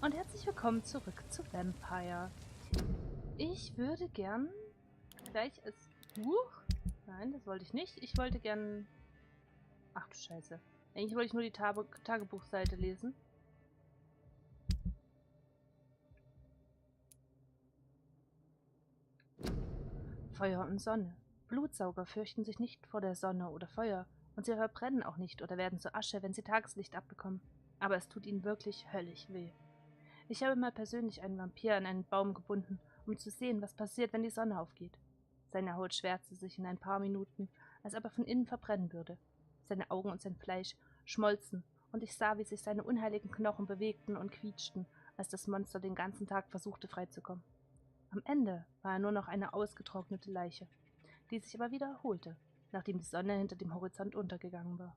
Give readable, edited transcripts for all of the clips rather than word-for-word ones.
und herzlich willkommen zurück zu Vampyr. Ich würde gern gleich als Buch... Nein, das wollte ich nicht. Ich wollte gern... Ach du Scheiße. Eigentlich wollte ich nur die Tagebuchseite lesen. Feuer und Sonne. Blutsauger fürchten sich nicht vor der Sonne oder Feuer, und sie verbrennen auch nicht oder werden zu Asche, wenn sie Tageslicht abbekommen. Aber es tut ihnen wirklich höllisch weh. Ich habe mal persönlich einen Vampir an einen Baum gebunden, um zu sehen, was passiert, wenn die Sonne aufgeht. Seine Haut schwärzte sich in ein paar Minuten, als ob er von innen verbrennen würde. Seine Augen und sein Fleisch schmolzen, und ich sah, wie sich seine unheiligen Knochen bewegten und quietschten, als das Monster den ganzen Tag versuchte freizukommen. Am Ende war er nur noch eine ausgetrocknete Leiche, die sich aber wieder erholte, nachdem die Sonne hinter dem Horizont untergegangen war.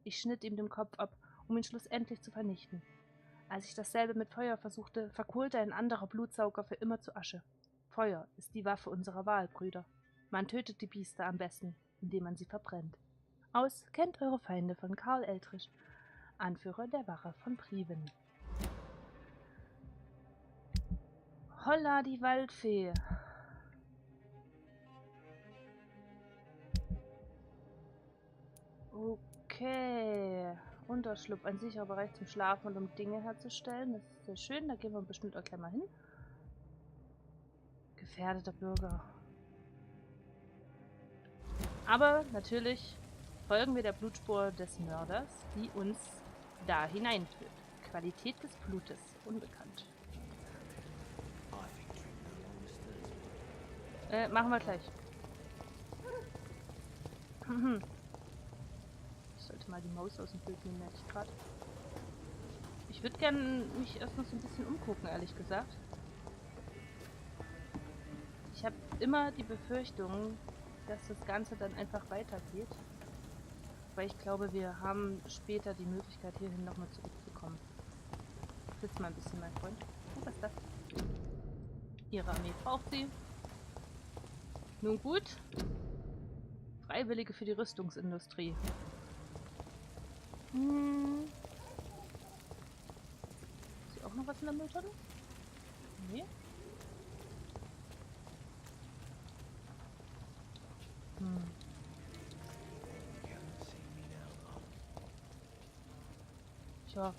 Ich schnitt ihm den Kopf ab, um ihn schlussendlich zu vernichten. Als ich dasselbe mit Feuer versuchte, verkohlte ein anderer Blutsauger für immer zu Asche. Feuer ist die Waffe unserer Wahl, Brüder. Man tötet die Biester am besten, indem man sie verbrennt. Aus Kennt eure Feinde von Karl Eltrich, Anführer der Wache von Priven. Holla, die Waldfee! Okay. Unterschlupf, ein sicherer Bereich zum Schlafen und um Dinge herzustellen. Das ist sehr schön, da gehen wir bestimmt auch gleich mal hin. Gefährdeter Bürger. Aber natürlich folgen wir der Blutspur des Mörders, die uns da hineinführt. Qualität des Blutes, unbekannt. Machen wir gleich. Ich sollte mal die Maus aus dem Bild nehmen, merke ich gerade. Ich würde gerne mich erst noch so ein bisschen umgucken, ehrlich gesagt. Ich habe immer die Befürchtung, dass das Ganze dann einfach weitergeht. Weil ich glaube, wir haben später die Möglichkeit, hierhin nochmal zurückzukommen. Sitz mal ein bisschen, mein Freund. Oh, was ist das? Ihre Armee braucht sie. Nun gut. Freiwillige für die Rüstungsindustrie. Ist hier auch noch was in der Mülltonne? Nee. Tja,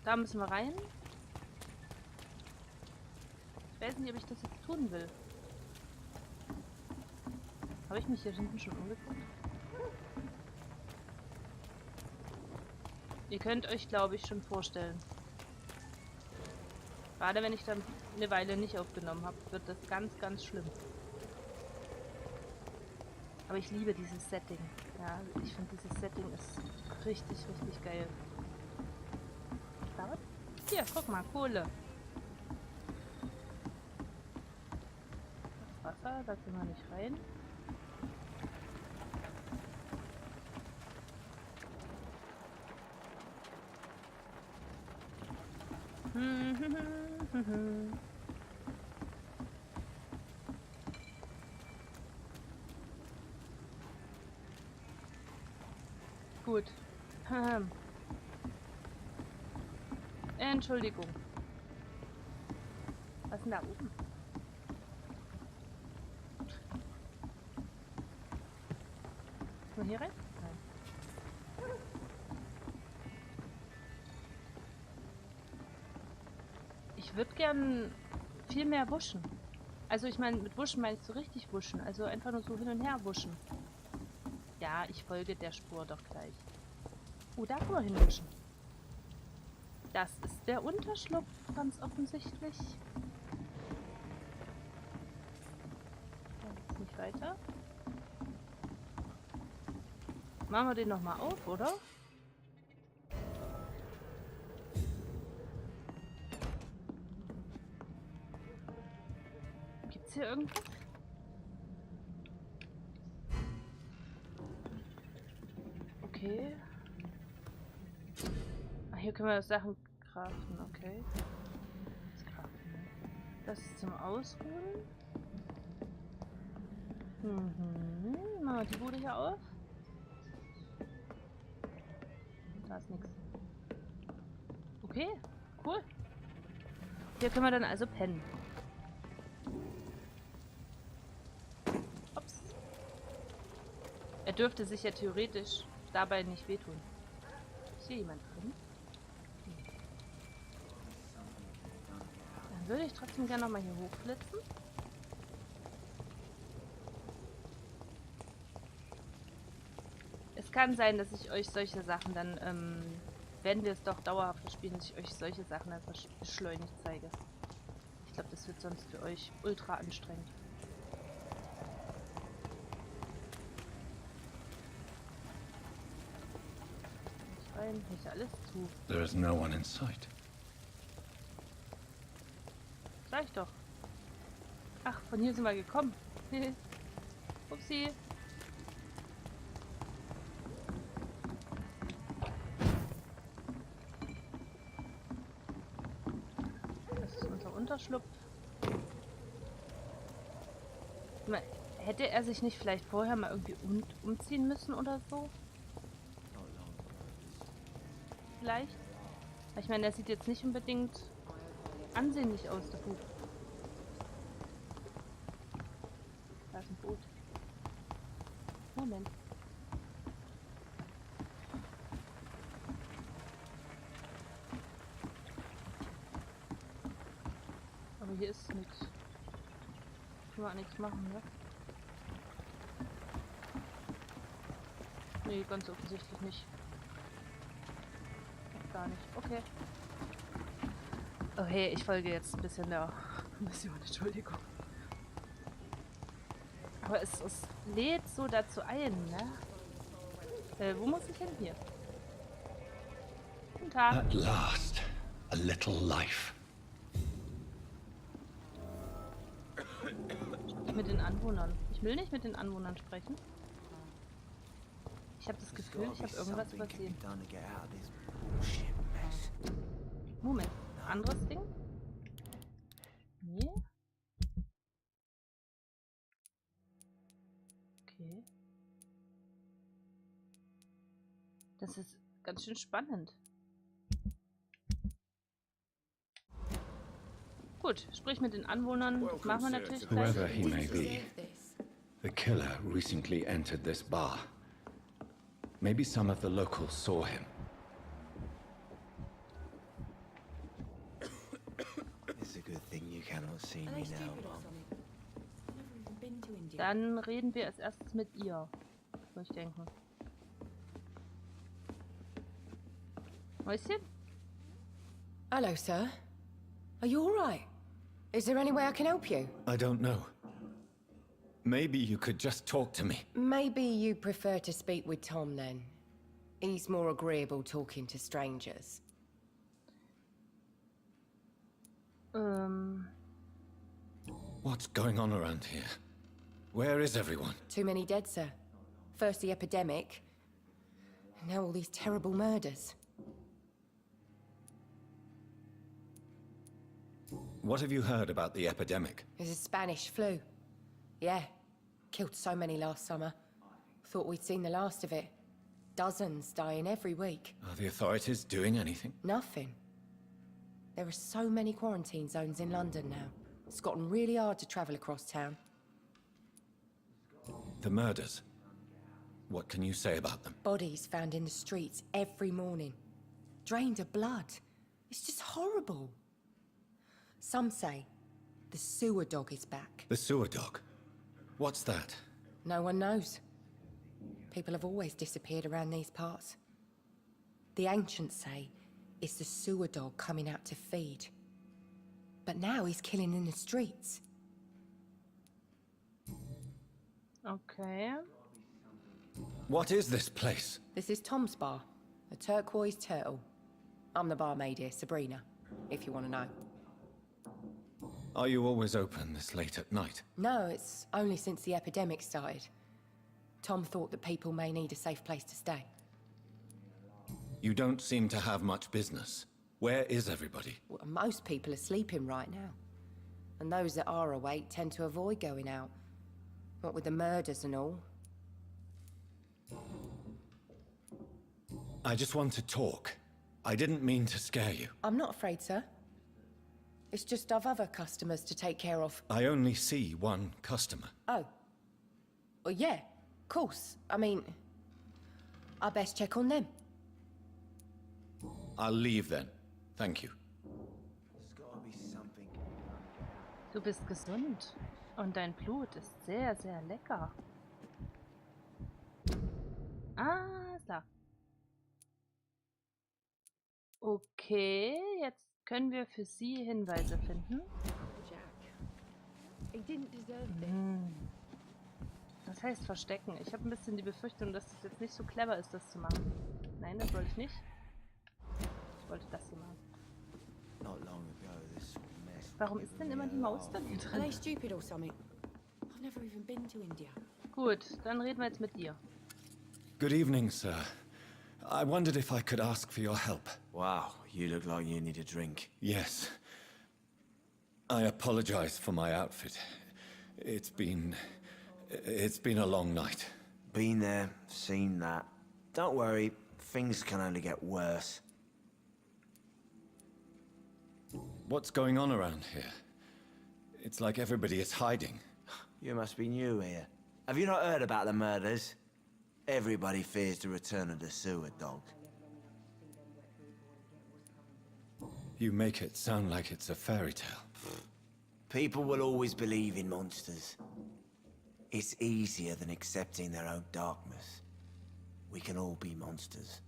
da müssen wir rein. Ich weiß nicht, ob ich das jetzt tun will. Habe ich mich hier hinten schon umgeguckt? Ihr könnt euch, glaube ich, schon vorstellen. Gerade wenn ich dann eine Weile nicht aufgenommen habe, wird das ganz, ganz schlimm. Aber ich liebe dieses Setting. Ja, ich finde dieses Setting ist richtig, richtig geil. Was? Hier, guck mal, Kohle. Das Wasser, da können wir nicht rein. Gut. Entschuldigung. Was ist denn da oben? Ist man hier rein? Nein. Ich würde gern viel mehr wuschen. Also ich meine, mit wuschen meine ich so richtig wuschen. Also einfach nur so hin und her wuschen. Ja, ich folge der Spur doch gleich. Oh, da können wir hinwischen. Das ist der Unterschlupf, ganz offensichtlich. Jetzt nicht weiter. Machen wir den nochmal auf, oder? Gibt's hier irgendwas? Okay. Ach, hier können wir Sachen craften, okay. Das craften. Das ist zum Ausruhen. Machen wir die Bude hier auf. Da ist nichts. Okay, cool. Hier können wir dann also pennen. Ups. Er dürfte sich ja theoretisch dabei nicht wehtun. Ist hier jemand drin? Dann würde ich trotzdem gerne nochmal hier hochflitzen. Es kann sein, dass ich euch solche Sachen dann, wenn wir es doch dauerhaft spielen, dass ich euch solche Sachen dann beschleunigt zeige. Ich glaube, das wird sonst für euch ultra anstrengend. Nicht rein, nicht alles zu. There is no one in sight. Sag ich doch. Ach, von hier sind wir gekommen. Upsi. Das ist unser Unterschlupf. Hätte er sich nicht vielleicht vorher mal irgendwie umziehen müssen oder so? Vielleicht? Ich meine, er sieht jetzt nicht unbedingt ansehnlich aus, der Bub. Da ist ein Boot. Moment. Aber hier ist nichts. Können wir auch nichts machen, ne? Nee, ganz offensichtlich nicht. Gar nicht. Okay. Okay, ich folge jetzt ein bisschen der Mission, Entschuldigung. Aber es lädt so dazu ein, ne? Wo muss ich hin? Hier. Guten Tag. At last, a little life. Mit den Anwohnern. Ich will nicht mit den Anwohnern sprechen. Ich habe das Gefühl, ich habe irgendwas übersehen. Moment. Anderes Ding? Nee. Okay. Das ist ganz schön spannend. Gut, sprich mit den Anwohnern. Das machen wir natürlich gleich. Whoever he may be, the killer recently entered this bar. Maybe some of the locals saw him. It's a good thing you cannot see me now, Mom. Dann reden wir als erstes mit ihr, würde ich denken. Mäuschen? Hello, sir. Are you all right? Is there any way I can help you? I don't know. Maybe you could just talk to me. Maybe you prefer to speak with Tom, then. He's more agreeable talking to strangers. What's going on around here? Where is everyone? Too many dead, sir. First the epidemic, and now all these terrible murders. What have you heard about the epidemic? There's a Spanish flu. Yeah, killed so many last summer. Thought we'd seen the last of it. Dozens dying every week. Are the authorities doing anything? Nothing. There are so many quarantine zones in London now. It's gotten really hard to travel across town. The murders. What can you say about them? Bodies found in the streets every morning. Drained of blood. It's just horrible. Some say the sewer dog is back. The sewer dog? What's that? No one knows. People have always disappeared around these parts. The ancients say it's the sewer dog coming out to feed. But now he's killing in the streets. Okay. What is this place? This is Tom's bar, a turquoise turtle. I'm the barmaid here, Sabrina, if you want to know. Are you always open this late at night? No, it's only since the epidemic started. Tom thought that people may need a safe place to stay. You don't seem to have much business. Where is everybody? Well, most people are sleeping right now. And those that are awake tend to avoid going out. What with the murders and all. I just want to talk. I didn't mean to scare you. I'm not afraid, sir. It's just I've other customers to take care of. I only see one customer. Oh. Well, yeah, of course. I mean, I best check on them. I'll leave then. Thank you. There's gotta be something. Du bist gesund und dein Blut ist sehr, sehr lecker. Ah, ist klar. Okay, jetzt können wir für Sie Hinweise finden. Das heißt verstecken. Ich habe ein bisschen die Befürchtung, dass es jetzt nicht so clever ist, das zu machen. Nein, das wollte ich nicht. Ich wollte das hier machen. Not long ago, this sort of mess. Warum ist denn immer die Maus da hier Are they drin? stupid or something? I've never even been to India. Gut, dann reden wir jetzt mit dir. Good evening, sir. I wondered if I could ask for your help. Wow, you look like you need a drink. Yes. I apologize for my outfit. It's been a long night. Been there, seen that. Don't worry, things can only get worse. What's going on around here? It's like everybody is hiding. You must be new here. Have you not heard about the murders? Everybody fears the return of the sewer dog. You make it sound like it's a fairy tale. People will always believe in monsters. It's easier than accepting their own darkness. We can all be monsters.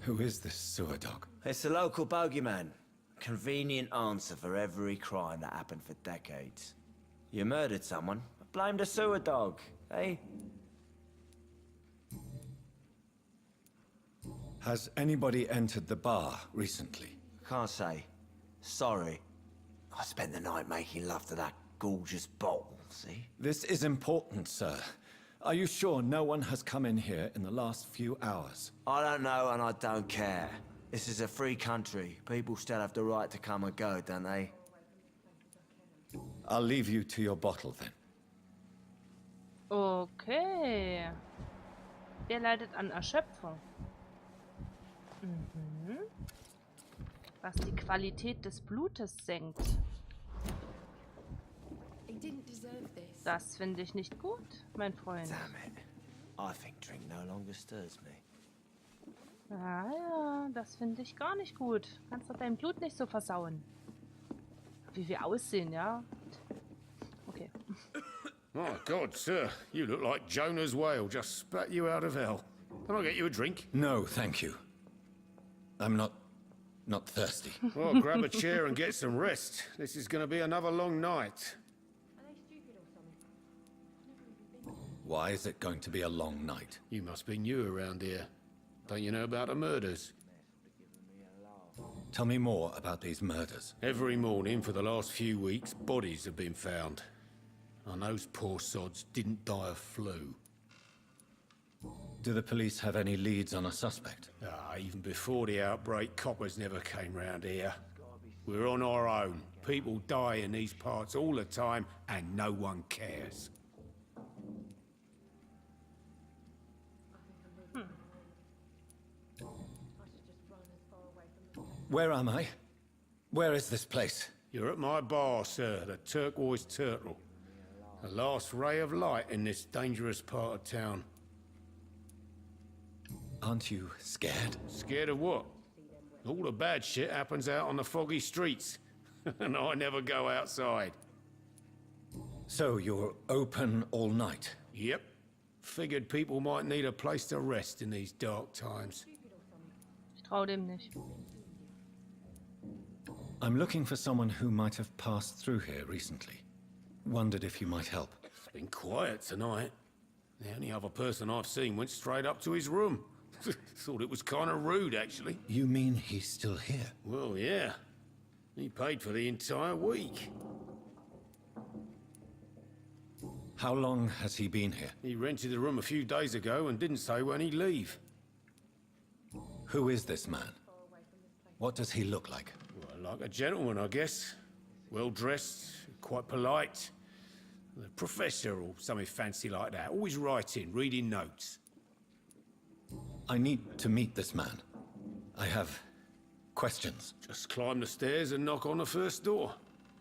Who is this sewer dog? It's the local bogeyman. Convenient answer for every crime that happened for decades. You murdered someone, blame the sewer dog, eh? Has anybody entered the bar recently? Can't say. Sorry. I spent the night making love to that gorgeous bottle, see? This is important, sir. Are you sure no one has come in here in the last few hours? I don't know and I don't care. This is a free country. People still have the right to come and go, don't they? I'll leave you to your bottle then. Okay. Der leidet an Erschöpfung. Mhm. Was die Qualität des Blutes senkt. Das finde ich nicht gut, mein Freund. Damn it. I think drink no longer stirs me. Ja, das finde ich gar nicht gut. Kannst doch dein Blut nicht so versauen. Wie wir aussehen, ja? Okay. My God, sir, you look like Jonah's whale just spat you out of hell. Can I get you a drink? No, thank you. I'm not thirsty. Well, grab a chair and get some rest. This is going to be another long night. Why is it going to be a long night? You must be new around here. Don't you know about the murders? Tell me more about these murders. Every morning for the last few weeks, bodies have been found. And those poor sods didn't die of flu. Do the police have any leads on a suspect? Even before the outbreak, coppers never came round here. We're on our own. People die in these parts all the time, and no one cares. Where am I? Where is this place? You're at my bar, sir, the Turquoise Turtle. The last ray of light in this dangerous part of town. Aren't you scared? Scared of what? All the bad shit happens out on the foggy streets. And I never go outside. So you're open all night? Yep. Figured people might need a place to rest in these dark times. Ich trau dem nicht. I'm looking for someone who might have passed through here recently. Wondered if you might help. It's been quiet tonight. The only other person I've seen went straight up to his room. Thought it was kind of rude, actually. You mean he's still here? Well, yeah. He paid for the entire week. How long has he been here? He rented the room a few days ago and didn't say when he'd leave. Who is this man? What does he look like? Well, like a gentleman, I guess. Well-dressed, quite polite. A professor or something fancy like that. Always writing, reading notes. I need to meet this man. I have Questions? Just climb the stairs and knock on the first door.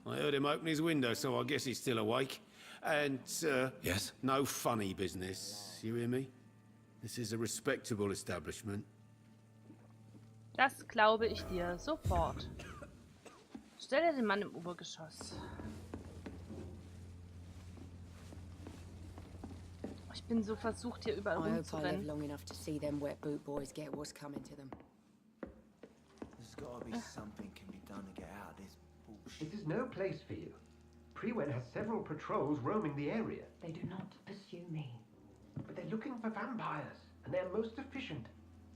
I heard him open his window, so I guess he's still awake. And, Yes? no funny business, you hear me? This is a respectable establishment. Das glaube ich dir sofort. Stelle den Mann im Obergeschoss. Ich bin so versucht, hier überall I hope I live rumzurennen. long enough to see them wet boot boys get what's coming to them. There's gotta be something can be done to get out of this bullshit. It is no place for you. Prewen has several patrols roaming the area, They do not pursue me. but they're looking for vampires, and they're most efficient.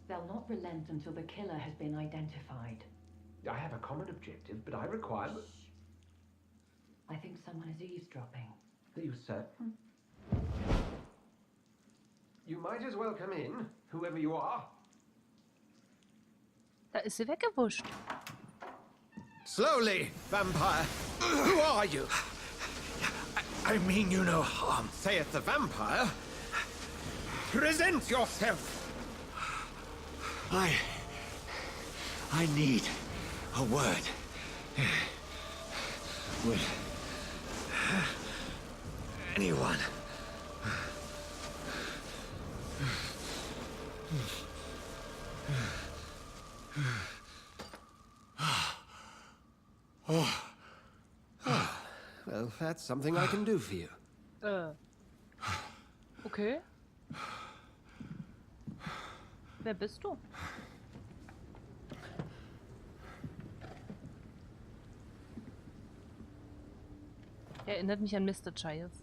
They'll not relent until the killer has been identified. I have a common objective, but I require... I think someone is eavesdropping. Are you certain? You might as well come in, whoever you are. Da ist sie weggewuscht. Slowly, vampire. Who are you? I mean you no harm. Saith the vampire. Present yourself. I need a word. Would anyone? Well, that's something I can do for you. Okay. Wer bist du? Erinnert mich an Mr. Giles.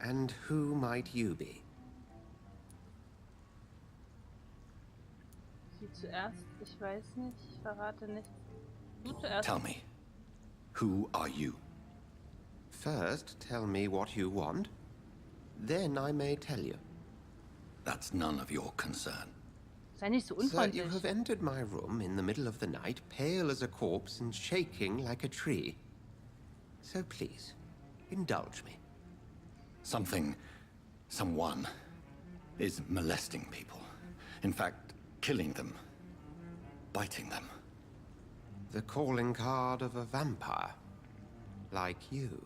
And who might you be? Sie zuerst? Ich weiß nicht. Ich verrate nichts. Du zuerst. Tell me, who are you? First, tell me what you want. Then I may tell you. That's none of your concern. Sei nicht so Sir, you unfreundlich. have entered my room in the middle of the night, pale as a corpse and shaking like a tree. So please, indulge me. Someone is molesting people. In fact, killing them. Biting them. The calling card of a vampire. Like you.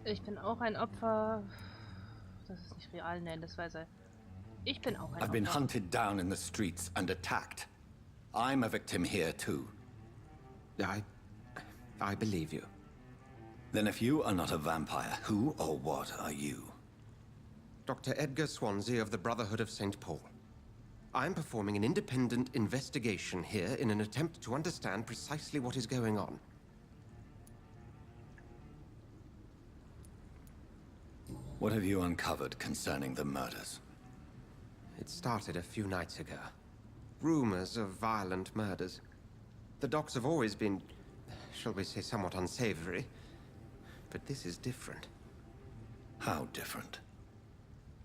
Ich bin auch ein Opfer. Das ist nicht real, nein, das weiß er. Ich bin auch ein I've been Opfer. hunted down in the streets and attacked. I'm a victim here too. I believe you. Then if you are not a vampire, who or what are you? Dr. Edgar Swansea of the Brotherhood of St. Paul. I'm performing an independent investigation here in an attempt to understand precisely what is going on. What have you uncovered concerning the murders? It started a few nights ago. Rumors of violent murders. The docs have always been, shall we say, somewhat unsavory. But this is different. How different?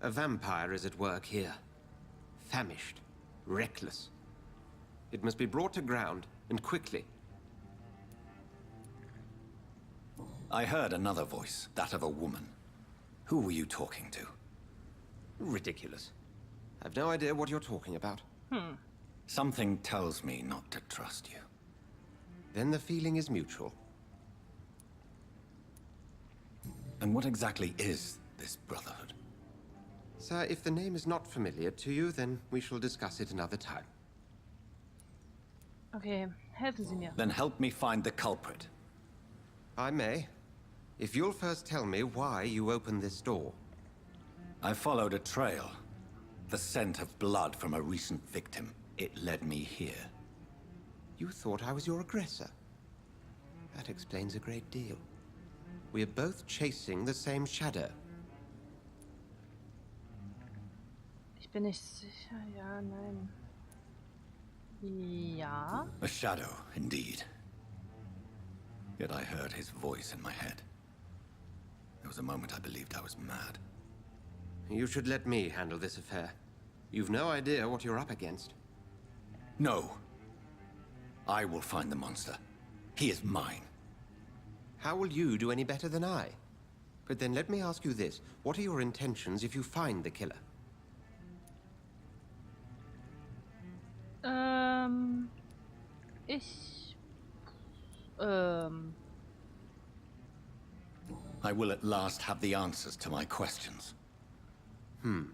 A vampire is at work here. Famished. Reckless. It must be brought to ground, and quickly. I heard another voice, that of a woman. Who were you talking to? Ridiculous. I've no idea what you're talking about. Something tells me not to trust you. Then the feeling is mutual. And what exactly is this brotherhood? Sir, if the name is not familiar to you, then we shall discuss it another time. Okay, helfen Sie mir. Then help me find the culprit. I may. If you'll first tell me why you opened this door. I followed a trail. The scent of blood from a recent victim. It led me here. You thought I was your aggressor. That explains a great deal. We are both chasing the same shadow. Ich bin nicht sicher. Ja, nein. Ja. A shadow, indeed. Yet I heard his voice in my head. There was a moment I believed I was mad. You should let me handle this affair. You've no idea what you're up against. No. I will find the monster. He is mine. How will you do any better than I? But then let me ask you this. What are your intentions if you find the killer? I will at last have the answers to my questions. Then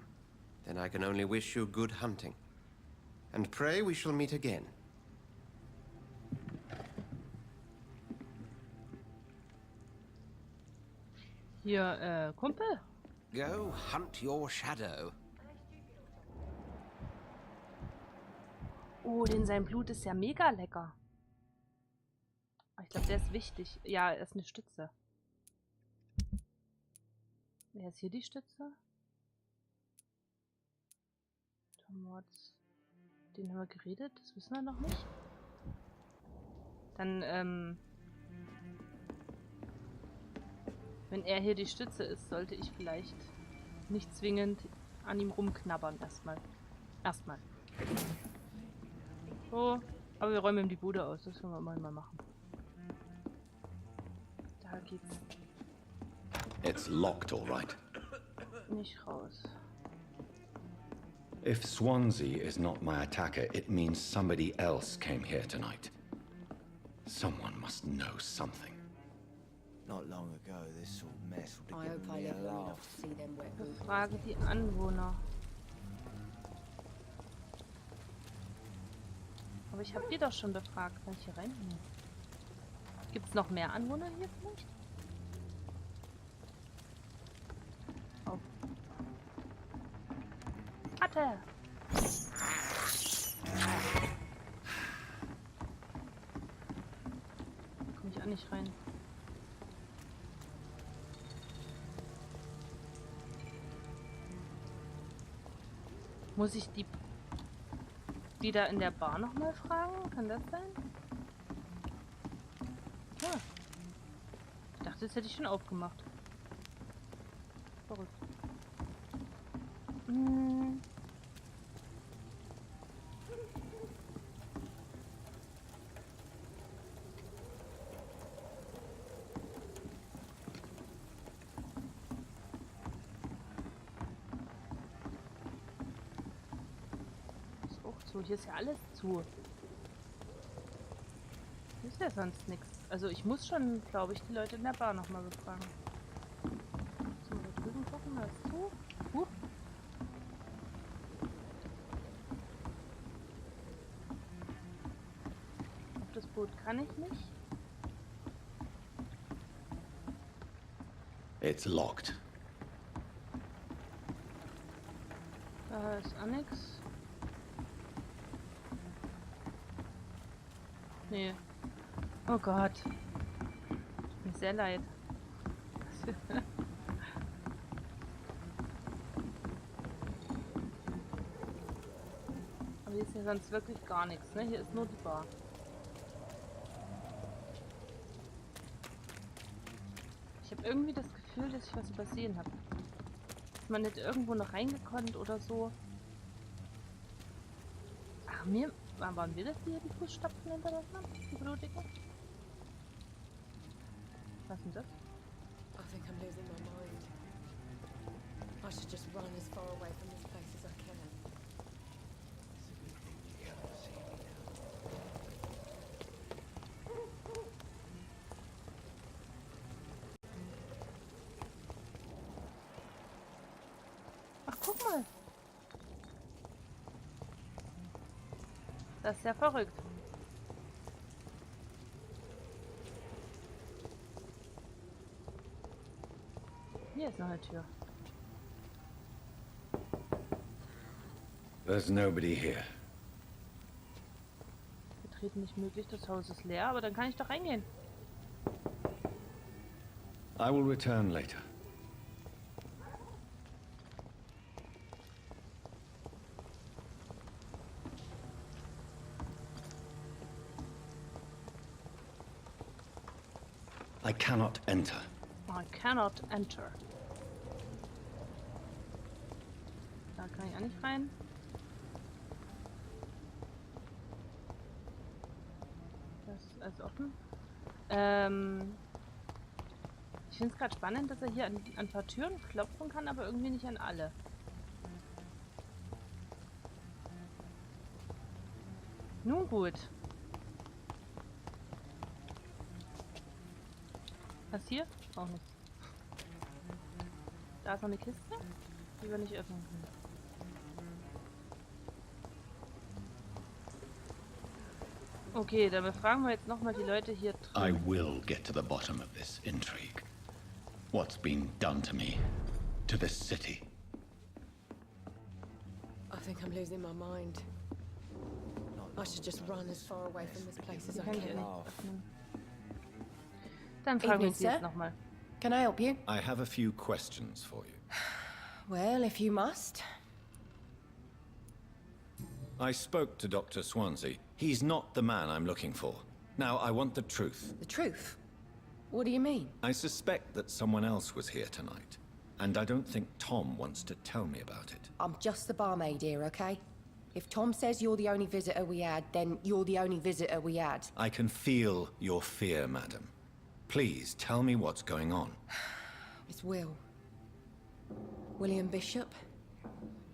I can only wish you good hunting. And pray we shall meet again. Hier, Kumpel? Go hunt your shadow. Oh, denn sein Blut ist ja mega lecker. Ich glaube, der ist wichtig. Ja, er ist eine Stütze. Wer ist hier die Stütze? Tomots. Den haben wir geredet, das wissen wir noch nicht. Dann, wenn er hier die Stütze ist, sollte ich vielleicht nicht zwingend an ihm rumknabbern erstmal. So, aber wir räumen ihm die Bude aus, das können wir mal machen. Da geht's It's locked, all right. nicht raus. If Swansea is not my attacker, it means somebody else came here tonight. Someone must know something. Not long ago, this sort of mess would I have hope given I me a live long enough laugh. to see them wet boots. Befrage die Anwohner. Aber ich habe die doch schon befragt. Kann ich hier rein? Gibt es noch mehr Anwohner hier vielleicht? Oh. Hatte! Da komme ich auch nicht rein. Muss ich die wieder in der Bar nochmal fragen? Kann das sein? Ja. Ich dachte, das hätte ich schon aufgemacht. Verrückt. Ist auch zu. Hier ist ja alles zu. Hier ist ja sonst nichts. Also ich muss schon, glaube ich, die Leute in der Bar nochmal befragen. So, da drüben gucken wir es zu. Auf das Boot kann ich nicht. It's locked. Da ist auch nichts. Nee. Oh Gott. Tut mir sehr leid. Aber hier ist ja sonst wirklich gar nichts, ne? Hier ist nur die Bar. Ich habe irgendwie das Gefühl, dass ich was übersehen habe. Ist man nicht irgendwo noch reingekonnt oder so? Ach, waren wir das, die hier die Fußstapfen hinterlassen haben? Die blutigen? Was ist denn das? I think I'm losing my mind. I should just run as far away from this place as I can. Ach, guck mal. Das ist ja verrückt. Hier ist noch eine Tür. There's nobody here. Betreten nicht möglich, das Haus ist leer, aber dann kann ich doch reingehen. I will return later. I cannot enter. I cannot enter. Da kann ich auch nicht rein. Das ist alles offen. Ich finde es gerade spannend, dass er hier an ein paar Türen klopfen kann, aber irgendwie nicht an alle. Nun gut. Was hier? Auch nichts. Da ist noch eine Kiste, die wir nicht öffnen können. Okay, dann befragen wir jetzt nochmal die Leute hier drin. I will get to the bottom of this intrigue. What's been done to me? To this city? I think I'm losing my mind. I should just run as far away from this place as Die I kann ich ja can. nicht öffnen. Dann fragen wir Evening, sie jetzt sir. nochmal. Can I help you? I have a few questions for you. Well, if you must. I spoke to Dr. Swansea. He's not the man I'm looking for. Now, I want the truth. The truth? What do you mean? I suspect that someone else was here tonight. And I don't think Tom wants to tell me about it. I'm just the barmaid here, okay? If Tom says you're the only visitor we had, then you're the only visitor we had. I can feel your fear, madam. Please, tell me what's going on. It's Will. William Bishop.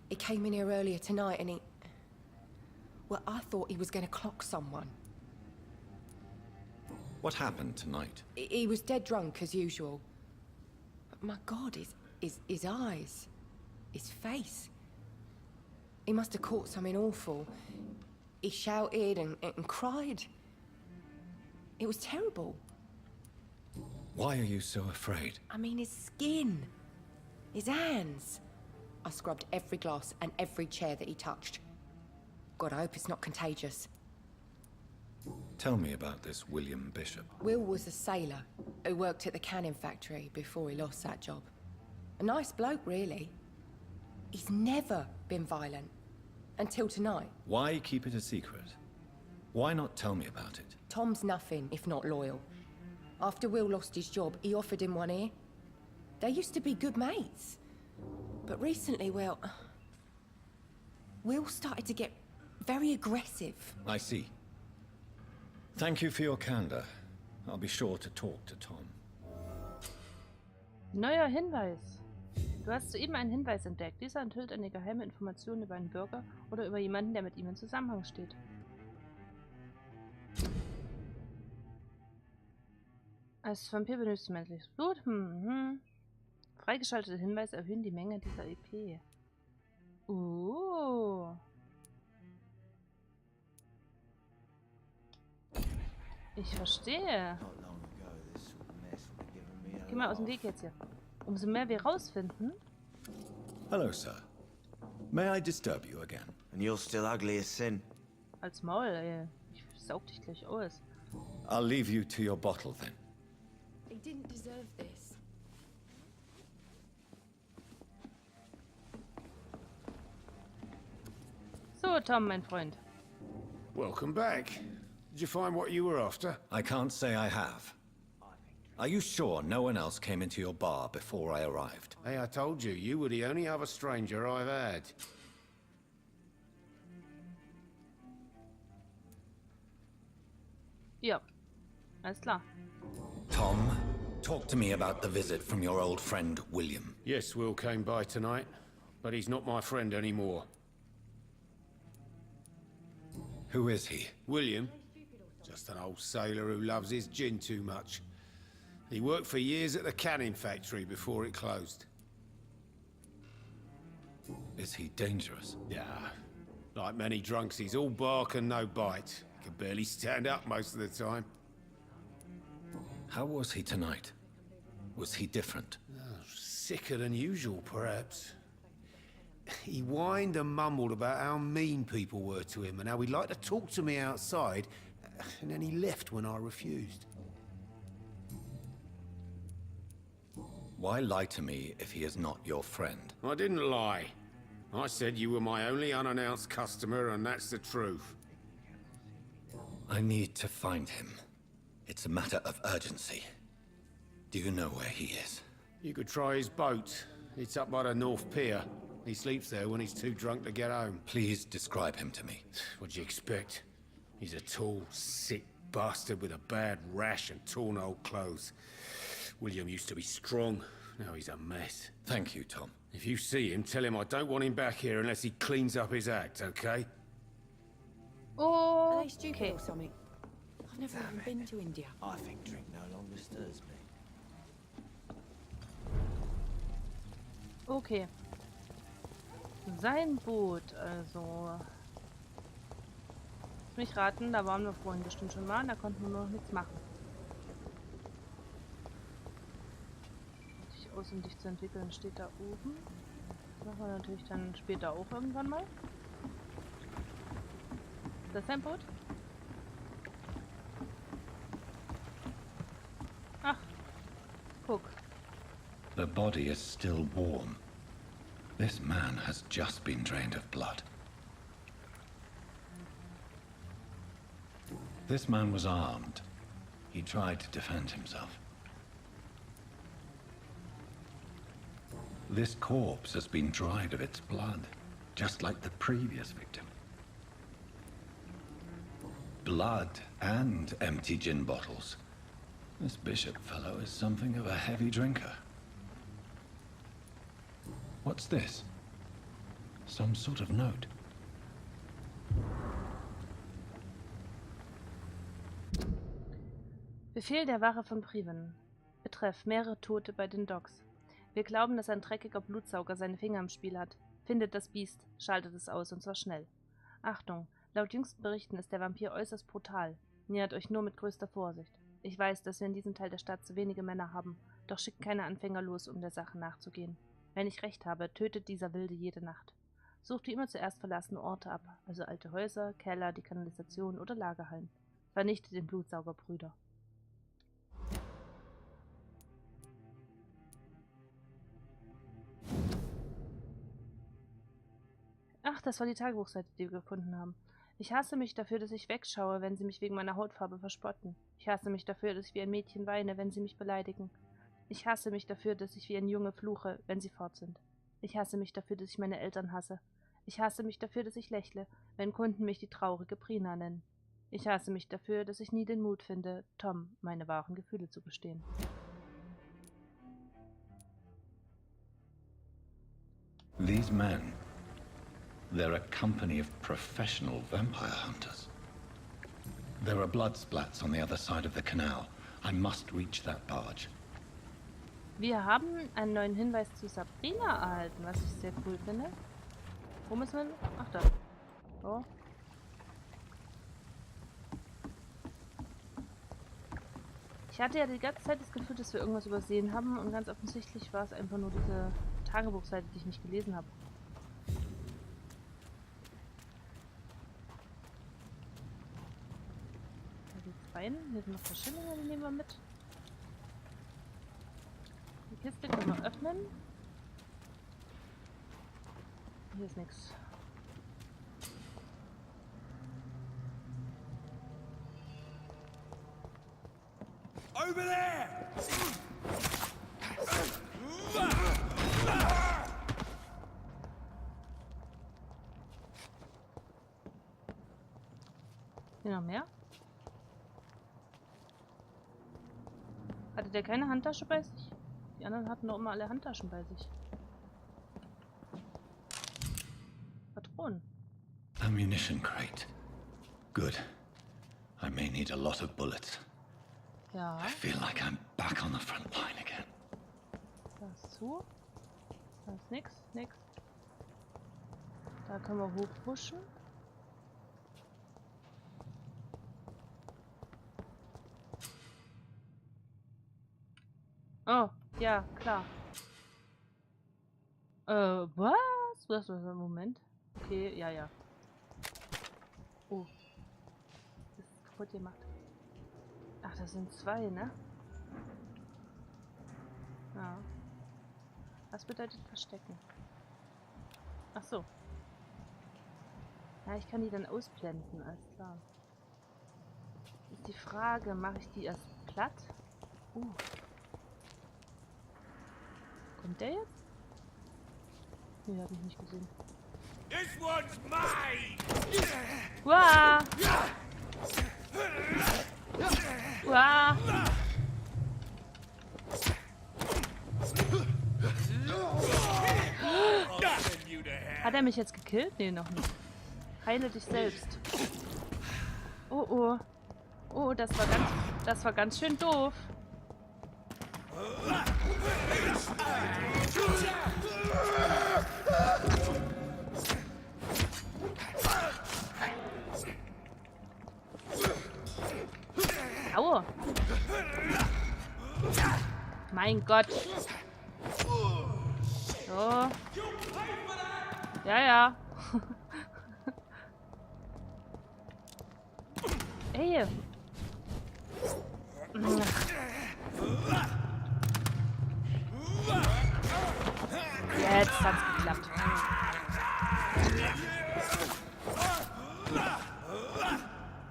He came in here earlier tonight and he... Well, I thought he was going to clock someone. What happened tonight? He was dead drunk, as usual. But my God, his eyes. His face. He must have caught something awful. He shouted and cried. It was terrible. Why are you so afraid? I mean, his skin. His hands. I scrubbed every glass and every chair that he touched. God, I hope it's not contagious. Tell me about this William Bishop. Will was a sailor who worked at the canning factory before he lost that job. A nice bloke, really. He's never been violent. Until tonight. Why keep it a secret? Why not tell me about it? Tom's nothing if not loyal. After Will lost his job, he offered him one ear. They used to be good mates. But recently, well... Will started to get very aggressive. I see. Thank you for your candor. I'll be sure to talk to Tom. Neuer Hinweis. Du hast soeben einen Hinweis entdeckt. Dieser enthüllt eine geheime Information über einen Bürger oder über jemanden, der mit ihm in Zusammenhang steht. Als Vampir benötigst du menschliches Blut. Freigeschaltete Hinweise erhöhen die Menge dieser EP. Ich verstehe. Geh mal aus dem Weg jetzt hier. Umso mehr wir rausfinden. Hello, sir. May I disturb you again? And you're still ugly as sin. Als Maul, ey. Ich saug dich gleich aus. I'll leave you to your bottle then. He didn't deserve this. So, Tom, mein Freund. Welcome back. Did you find what you were after? I can't say I have. Are you sure no one else came into your bar before I arrived? Hey, I told you, you were the only other stranger I've had. Ja, alles klar. Tom, talk to me about the visit from your old friend, William. Yes, Will came by tonight, but he's not my friend anymore. Who is he? William? Just an old sailor who loves his gin too much. He worked for years at the canning factory before it closed. Is he dangerous? Yeah. Like many drunks, he's all bark and no bite. He can barely stand up most of the time. How was he tonight? Was he different? Sicker than usual, perhaps. He whined and mumbled about how mean people were to him and how he'd like to talk to me outside, and then he left when I refused. Why lie to me if he is not your friend? I didn't lie. I said you were my only unannounced customer, and that's the truth. I need to find him. It's a matter of urgency. Do you know where he is? You could try his boat. It's up by the North Pier. He sleeps there when he's too drunk to get home. Please describe him to me. What'd you expect? He's a tall, sick bastard with a bad rash and torn old clothes. William used to be strong. Now he's a mess. Thank you, Tom. If you see him, tell him I don't want him back here unless he cleans up his act, okay? Are they stupid Okay. or something? I've never even been to India. I think drink no longer stirs me. Okay. Sein Boot, also. Lass mich raten, da waren wir vorhin bestimmt schon mal und da konnten wir noch nichts machen. Sich aus, um dich zu entwickeln, steht da oben. Das machen wir natürlich dann später auch irgendwann mal. Ist das sein Boot? Ach, guck. The body is still warm. This man has just been drained of blood. This man was armed. He tried to defend himself. This corpse has been dried of its blood, just like the previous victim. Blood and empty gin bottles. This bishop fellow is something of a heavy drinker. What's this? Some sort of note. Befehl der Wache von Priven. Betreff mehrere Tote bei den Docks. Wir glauben, dass ein dreckiger Blutsauger seine Finger im Spiel hat. Findet das Biest, schaltet es aus, und zwar schnell. Achtung, laut jüngsten Berichten ist der Vampir äußerst brutal. Nähert euch nur mit größter Vorsicht. Ich weiß, dass wir in diesem Teil der Stadt zu wenige Männer haben, doch schickt keine Anfänger los, um der Sache nachzugehen. Wenn ich recht habe, tötet dieser Wilde jede Nacht. Sucht wie immer zuerst verlassene Orte ab, also alte Häuser, Keller, die Kanalisation oder Lagerhallen. Vernichtet den Blutsaugerbrüder. Ach, das war die Tagebuchseite, die wir gefunden haben. Ich hasse mich dafür, dass ich wegschaue, wenn sie mich wegen meiner Hautfarbe verspotten. Ich hasse mich dafür, dass ich wie ein Mädchen weine, wenn sie mich beleidigen. Ich hasse mich dafür, dass ich wie ein Junge fluche, wenn sie fort sind. Ich hasse mich dafür, dass ich meine Eltern hasse. Ich hasse mich dafür, dass ich lächle, wenn Kunden mich die traurige Prina nennen. Ich hasse mich dafür, dass ich nie den Mut finde, Tom meine wahren Gefühle zu gestehen. These men, they're a company of professional vampire hunters. There are blood splats on the other side of the canal. I must reach that barge. Wir haben einen neuen Hinweis zu Sabrina erhalten, was ich sehr cool finde. Wo müssen wir? Ach da. Oh. Ich hatte ja die ganze Zeit das Gefühl, dass wir irgendwas übersehen haben und ganz offensichtlich war es einfach nur diese Tagebuchseite, die ich nicht gelesen habe. Da geht's rein. Hier sind noch Verschillungen, die nehmen wir mit. Die Kiste können wir öffnen. Hier ist nichts. Over there! Hier noch mehr? Hatte der keine Handtasche bei sich? Die anderen hatten doch immer alle Handtaschen bei sich. Patronen. Ammunition crate. Good. I may need a lot of bullets. Ja. I feel like I'm back on the front line again. Dazu. Da ist nix, nix. Da können wir hochpushen. Oh, ja, klar. Was? Was war das? Moment. Okay, ja, ja. Oh. Das ist kaputt gemacht. Ach, das sind zwei, ne? Ja. Was bedeutet verstecken? Ach so. Ja, ich kann die dann ausblenden, alles klar. Ist die Frage, mache ich die erst platt? Kommt der jetzt? Nee, hab ich nicht gesehen. This one's mine! Uah! Uah! Hat er mich jetzt gekillt? Nee, noch nicht. Heile dich selbst. Oh, oh. Oh, das war ganz schön doof. Aua. Mein Gott. So. Ja, ja. Ey. Jetzt hat's geklappt.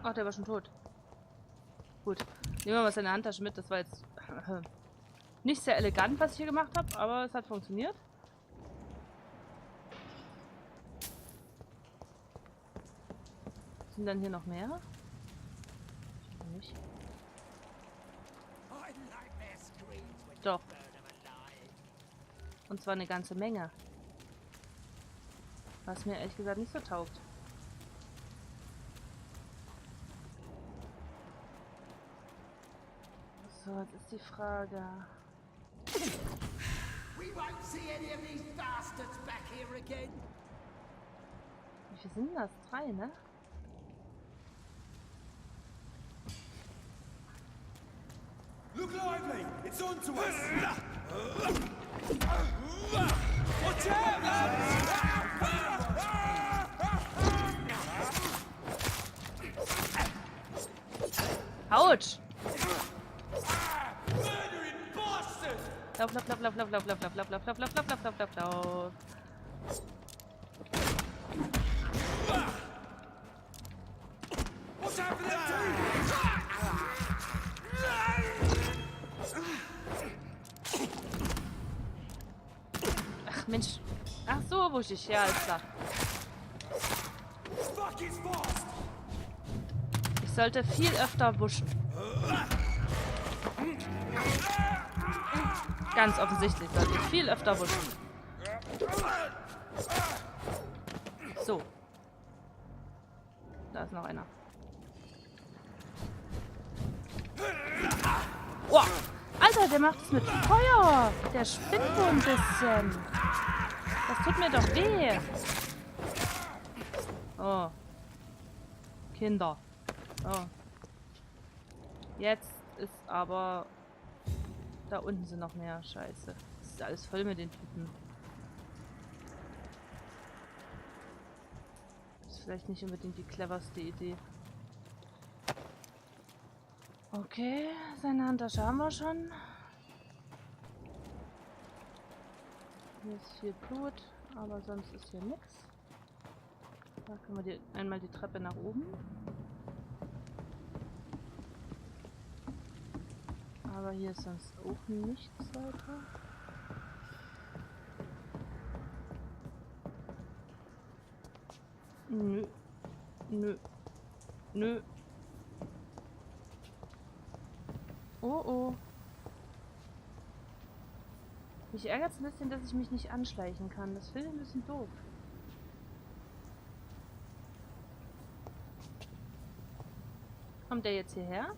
Ach, der war schon tot. Gut. Nehmen wir mal seine Handtasche mit. Das war jetzt nicht sehr elegant, was ich hier gemacht habe, aber es hat funktioniert. Sind dann hier noch mehr? Nicht. Doch. Und zwar eine ganze Menge. Was mir ehrlich gesagt nicht so taugt. So, jetzt ist die Frage. Wie viel sind das? 3, ne? Look lively! It's on to us! Watch out, Autsch! Lauf, lauf, lauf, lauf, lauf, lauf, lauf, lauf, lauf, lauf, lauf, lauf, lauf, lauf, lauf, lauf, lauf. Ach Mensch. Ach so, wuschig. Ja, alles klar. Ich sollte viel öfter wuschen. Ganz offensichtlich sollte ich viel öfter wuschen. So. Da ist noch einer. Oh, Alter, der macht es mit Feuer. Der spinnt so ein bisschen. Das tut mir doch weh. Oh. Kinder. Oh. Jetzt ist aber... Da unten sind noch mehr. Scheiße. Das ist alles voll mit den Typen. Das ist vielleicht nicht unbedingt die cleverste Idee. Okay, seine Handtasche haben wir schon. Hier ist viel Blut, aber sonst ist hier nichts. Da können wir einmal die Treppe nach oben. Aber hier ist sonst auch nichts weiter. Nö. Nö. Nö. Oh oh. Mich ärgert es ein bisschen, dass ich mich nicht anschleichen kann. Das finde ich ein bisschen doof. Kommt der jetzt hierher?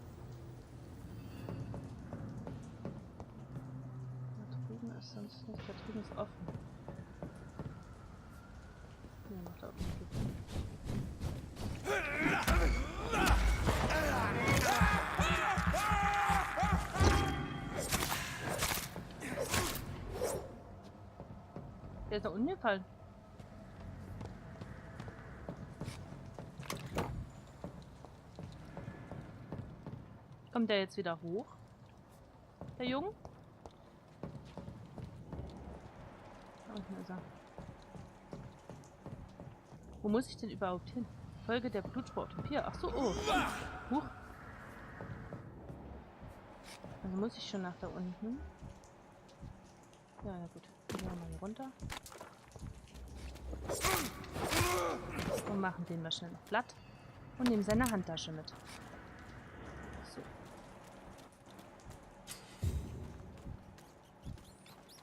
Da drüben ist sonst nicht. Da drüben ist offen. Ja, noch da offen. Der ist da unten gefallen. Kommt der jetzt wieder hoch? Der Junge? Da unten ist er. Wo muss ich denn überhaupt hin? Folge der Blutspur auf Vampyr. Ach so, oh. Huch. Also muss ich schon nach da unten. Ja, na gut. Gehen wir mal hier runter. Und machen den mal schnell noch platt. Und nehmen seine Handtasche mit. So.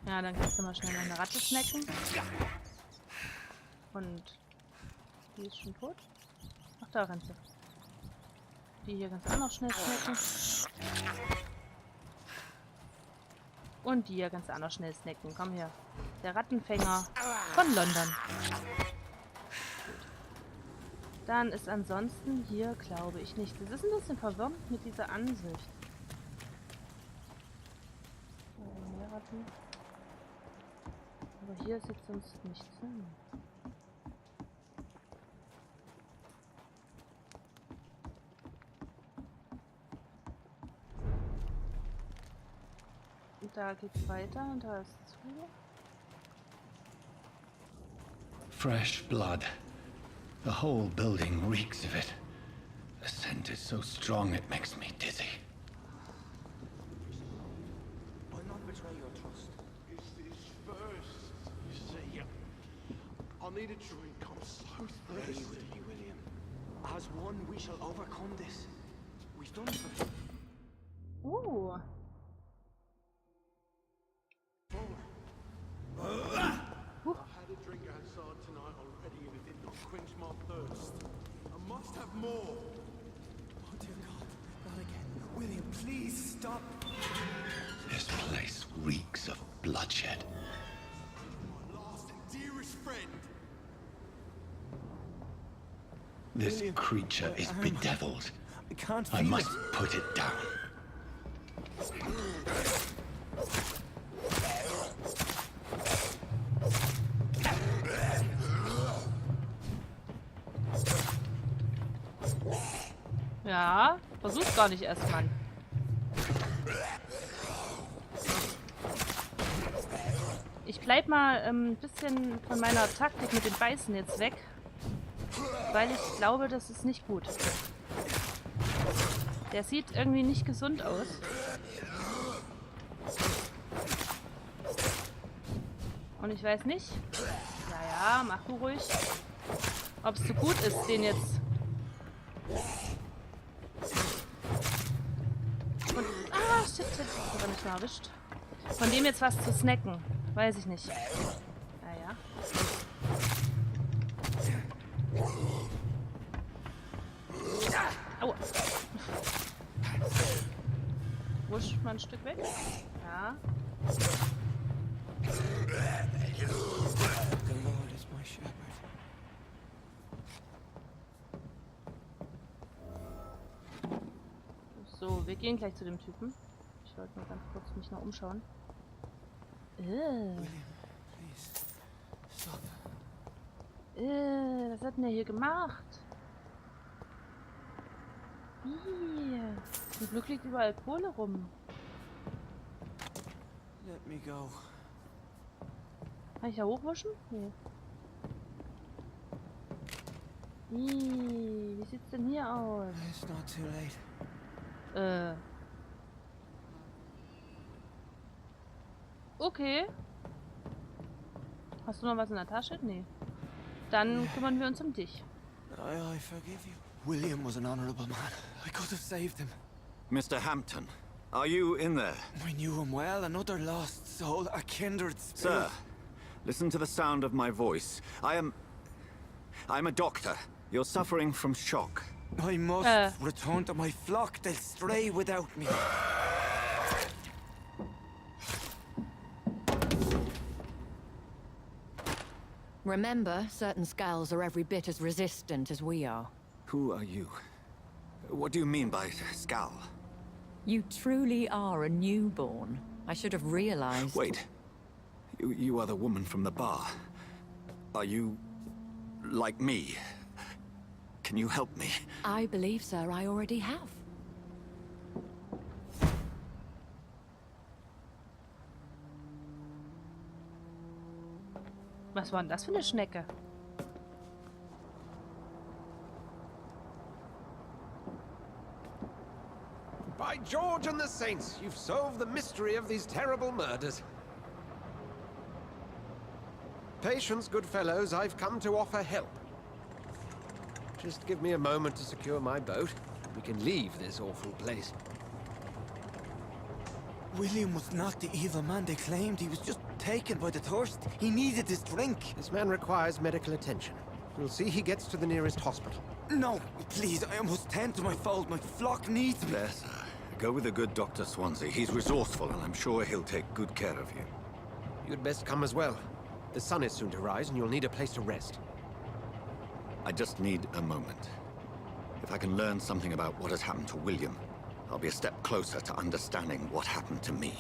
Ja, dann kannst du mal schnell noch eine Ratte snacken. Und die ist schon tot. Ach, da rennt sie. Die hier kannst du auch noch schnell snacken. Und die hier kannst du auch noch schnell snacken. Komm her. Der Rattenfänger von London. Dann ist ansonsten hier, glaube ich, nicht. Das ist ein bisschen verwirrend mit dieser Ansicht. Mehr Ratten. Aber hier ist jetzt sonst nichts. Und da geht's weiter und da ist zu. Fresh blood. The whole building reeks of it. The scent is so strong it makes me dizzy. I'll not betray your trust. It's this first, you see. I'll need a drink. I'm so thirsty. With me, William. As one, we shall overcome this. We've done it before. I had a drink outside tonight already and it did not quench my thirst. I must have more. Oh dear God, not again. William, please stop. This place reeks of bloodshed. My last and dearest friend. This William, creature is bedeviled. I can't I feel must it. put it down. Ja, versuch's gar nicht erst, Mann. Ich bleib mal ein bisschen von meiner Taktik mit dem Beißen jetzt weg. Weil ich glaube, das ist nicht gut. Der sieht irgendwie nicht gesund aus. Und ich weiß nicht. Ja, mach du ruhig. Ob es so gut ist, den jetzt. Und, shit. Ich habe nicht mal erwischt. Von dem jetzt was zu snacken. Weiß ich nicht. Naja. Aua. Wusch mal ein Stück weg. Ja. The Lord is my shepherd. So, wir gehen gleich zu dem Typen. Ich wollte mal ganz kurz mich noch umschauen. William, please, stop. Was hat denn der hier gemacht? Zum Glück liegt überall Kohle rum. Let me go. Kann ich da hochwischen? Nee. Wie sieht's denn hier aus? It's not too late. Okay. Hast du noch was in der Tasche? Nee. Dann kümmern wir uns um dich. I forgive you. William was an honorable man. I could have saved him. Mr. Hampton, are you in there? I knew him well, another lost soul, a kindred spirit. Sir, listen to the sound of my voice. I'm a doctor. You're suffering from shock. I must return to my flock. They'll stray without me. Remember, certain skulls are every bit as resistant as we are. Who are you? What do you mean by skull? You truly are a newborn. I should have realized. Wait. You are the woman from the bar. Are you like me? Can you help me? I believe, sir, I already have. Was war denn das für eine Schnecke? By George and the Saints, you've solved the mystery of these terrible murders. Patience, good fellows, I've come to offer help. Just give me a moment to secure my boat. We can leave this awful place. William was not the evil man they claimed. He was just taken by the thirst. He needed this drink. This man requires medical attention. We'll see he gets to the nearest hospital. No, please, I must tend to my fold. My flock needs me. There, sir. Go with the good Dr. Swansea. He's resourceful, and I'm sure he'll take good care of you. You'd best come as well. The sun is soon to rise, and you'll need a place to rest. I just need a moment. If I can learn something about what has happened to William, I'll be a step closer to understanding what happened to me.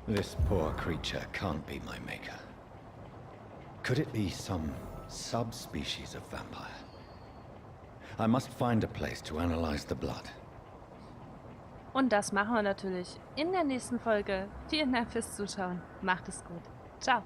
This poor creature can't be my maker. Could it be some subspecies of vampire? I must find a place to analyze the blood. Und das machen wir natürlich in der nächsten Folge. Vielen Dank fürs Zuschauen. Macht es gut. Ciao.